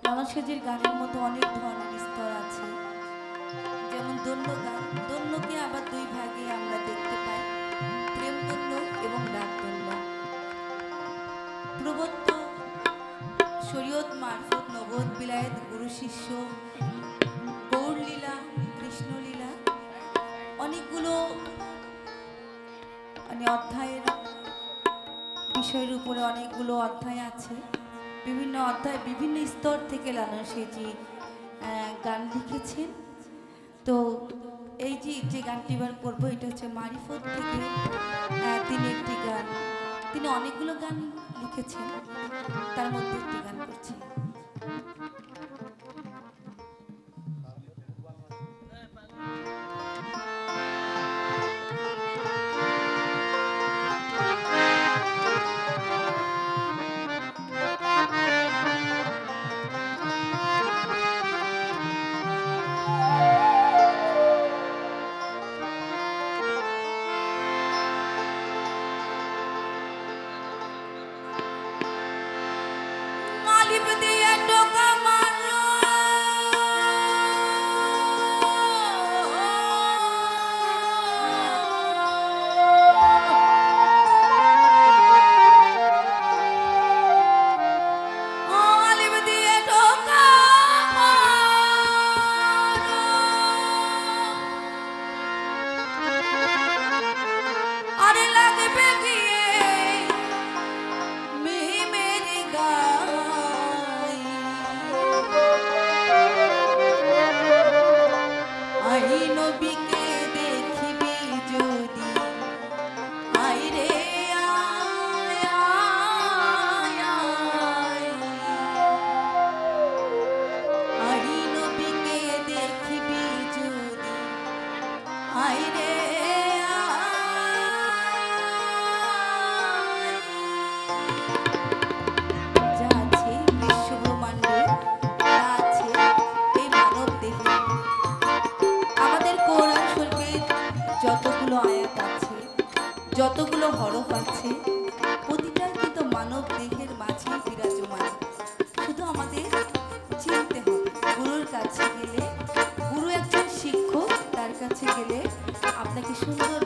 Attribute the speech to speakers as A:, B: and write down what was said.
A: লালন সাজির গানের মতো অনেক ধরনের স্তর আছে। যেমন দন্য গান, দন্যকে আবার দুই ভাগে আমরা দেখতে পাই, প্রেম দন্য এবং রাগ দন্য। প্রবত্ত শরীয়ত মারফত নবদ বিলায়েত গুরু শিষ্য গৌরলীলা কৃষ্ণলীলা অনেকগুলো অধ্যায়ের বিষয়ের উপরে অনেকগুলো অধ্যায় আছে। বিভিন্ন অধ্যায় বিভিন্ন স্তর থেকে লালন সাজি গান লিখেছেন। তো এই যে গানটি এবার করবো এটা হচ্ছে মারিফত থেকে তিনি একটি গান, তিনি অনেকগুলো গান লিখেছেন, তার মধ্যে একটি গান করছি। যতগুলো হরফ আছে প্রতিটাই কিন্তু মানব দেহের মাঝে বিরাজমান। শুধু আমাদের চিনতে হবে, গুরুর কাছে গেলে, গুরু একজন শিক্ষক, তার কাছে গেলে আপনাকে সুন্দর